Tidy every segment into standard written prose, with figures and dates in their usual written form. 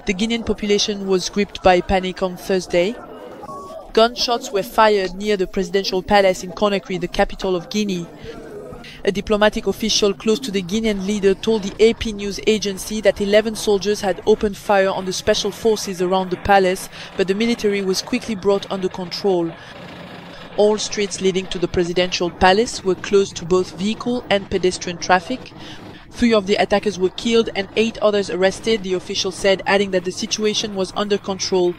The Guinean population was gripped by panic on Thursday. Gunshots were fired near the presidential palace in Conakry, the capital of Guinea. A diplomatic official close to the Guinean leader told the AP news agency that 11 soldiers had opened fire on the special forces around the palace, but the military was quickly brought under control. All streets leading to the presidential palace were closed to both vehicle and pedestrian traffic. 3 of the attackers were killed and 8 others arrested, the official said, adding that the situation was under control.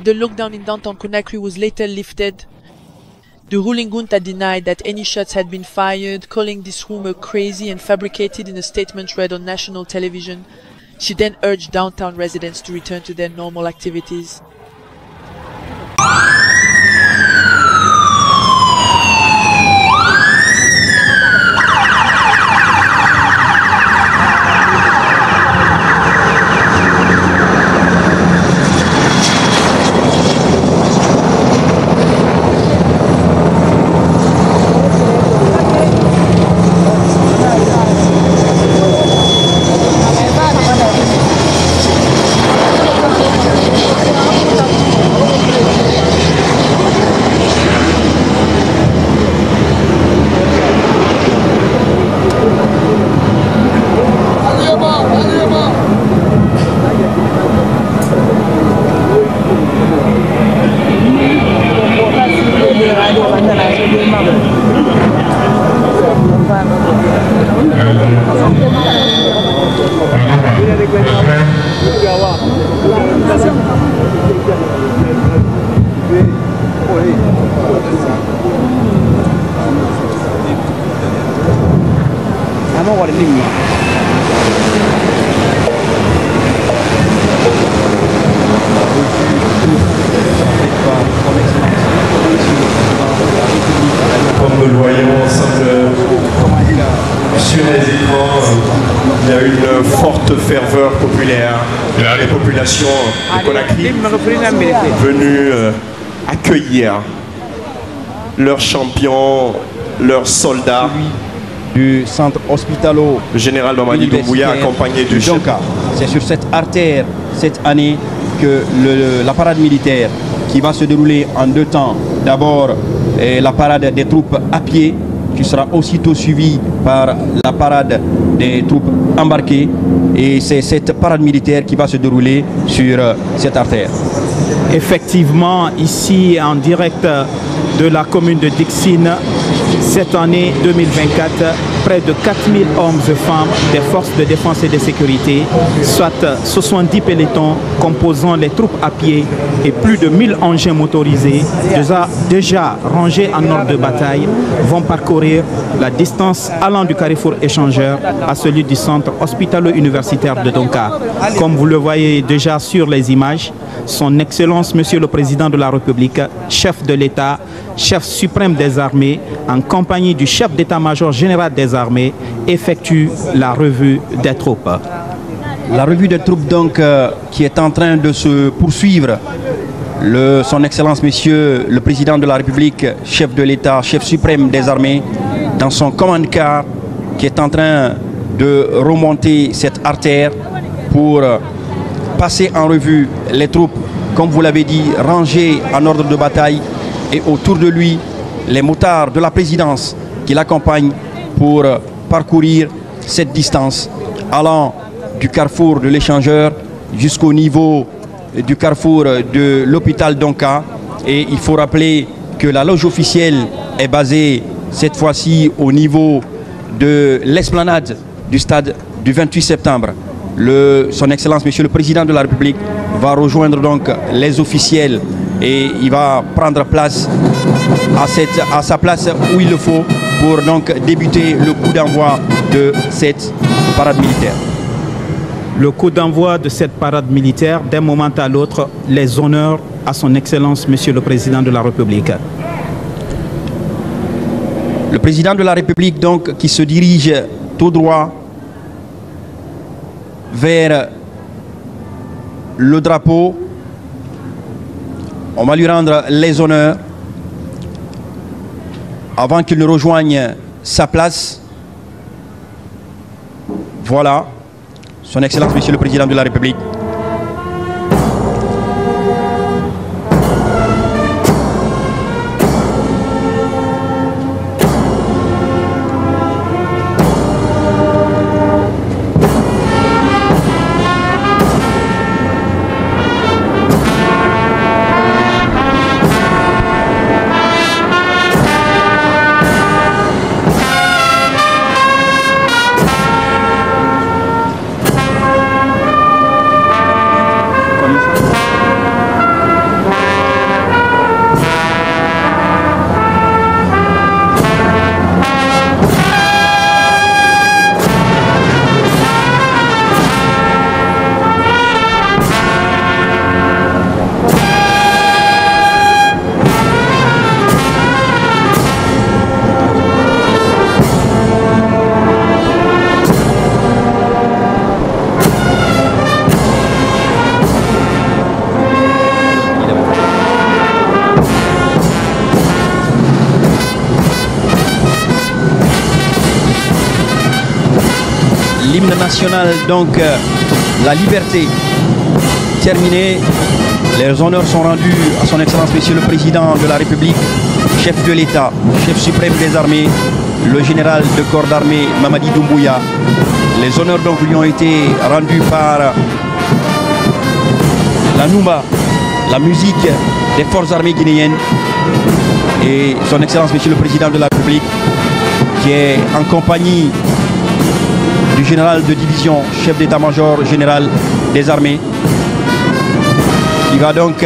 The lockdown in downtown Conakry was later lifted. The ruling junta denied that any shots had been fired, calling this rumor crazy and fabricated in a statement read on national television. She then urged downtown residents to return to their normal activities. Comme nous le voyons ensemble sur les écrans, il y a une forte ferveur populaire de la population de Conakry venue accueillir leurs champions, leurs soldats. Du centre hospitalo le général Mamadi Doumbouya accompagné du chef. C'est sur cette artère cette année que la parade militaire qui va se dérouler en 2 temps. D'abord la parade des troupes à pied qui sera aussitôt suivie par la parade des troupes embarquées, et c'est cette parade militaire qui va se dérouler sur cette artère. Effectivement, ici en direct de la commune de Dixine, cette année 2024, près de 4000 hommes et femmes des forces de défense et de sécurité, soit 70 pelotons composant les troupes à pied et plus de 1000 engins motorisés, déjà rangés en ordre de bataille, vont parcourir la distance allant du carrefour échangeur à celui du centre hospitalo-universitaire de Donka. Comme vous le voyez déjà sur les images, son Excellence Monsieur le Président de la République, chef de l'État, chef suprême des armées, en compagnie du chef d'état-major général des armées, effectue la revue des troupes. La revue des troupes donc qui est en train de se poursuivre. Son Excellence Monsieur le Président de la République, chef de l'État, chef suprême des armées, dans son command-car qui est en train de remonter cette artère pour passer en revue les troupes, comme vous l'avez dit, rangées en ordre de bataille, et autour de lui les motards de la présidence qui l'accompagnent pour parcourir cette distance allant du carrefour de l'échangeur jusqu'au niveau du carrefour de l'hôpital Donka. Et il faut rappeler que la loge officielle est basée cette fois-ci au niveau de l'esplanade du stade du 28 septembre. Son Excellence Monsieur le Président de la République va rejoindre donc les officiels et il va prendre place à sa place où il le faut pour donc débuter le coup d'envoi de cette parade militaire. Le coup d'envoi de cette parade militaire, d'un moment à l'autre, les honneurs à son Excellence Monsieur le Président de la République. Le Président de la République donc qui se dirige tout droit vers le drapeau. On va lui rendre les honneurs avant qu'il ne rejoigne sa place. Voilà, son Excellence Monsieur le Président de la République. national, donc la liberté. Terminé, les honneurs sont rendus à son Excellence Monsieur le Président de la République, chef de l'État, chef suprême des armées, le général de corps d'armée Mamadi Doumbouya. Les honneurs donc lui ont été rendus par la Noumba, la musique des forces armées guinéennes, et son Excellence Monsieur le Président de la République, qui est en compagnie du général de division, chef d'état-major général des armées, qui va donc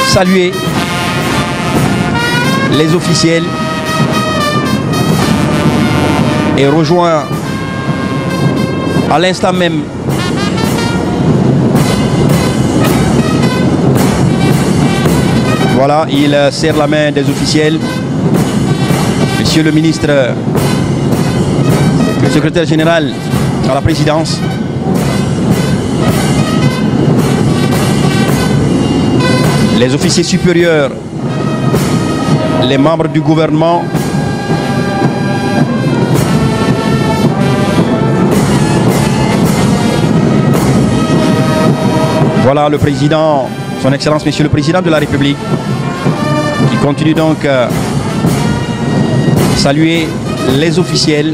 saluer les officiels et rejoint à l'instant même voilà, il serre la main des officiels. Monsieur le ministre, le secrétaire général à la présidence, les officiers supérieurs, les membres du gouvernement, voilà le président, son Excellence Monsieur le Président de la République, qui continue donc à saluer les officiels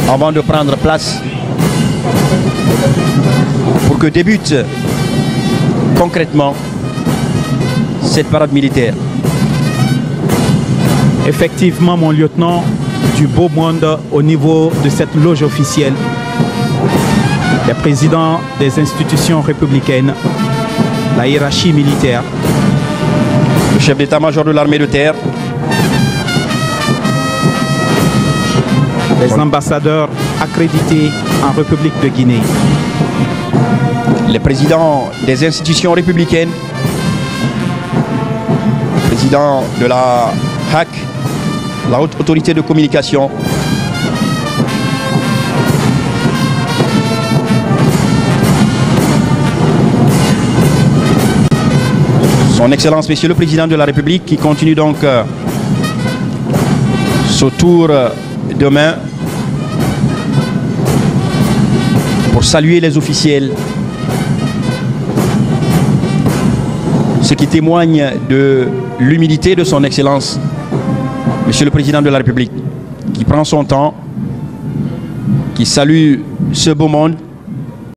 avant de prendre place pour que débute concrètement cette parade militaire. Effectivement, mon lieutenant, du beau monde au niveau de cette loge officielle. Les présidents des institutions républicaines, la hiérarchie militaire, le chef d'état-major de l'armée de terre, les ambassadeurs accrédités en République de Guinée, les présidents des institutions républicaines, le président de la HAC, la Haute Autorité de Communication, son Excellence Monsieur le Président de la République, qui continue donc ce tour de main pour saluer les officiels, ce qui témoigne de l'humilité de son Excellence Monsieur le Président de la République, qui prend son temps, qui salue ce beau monde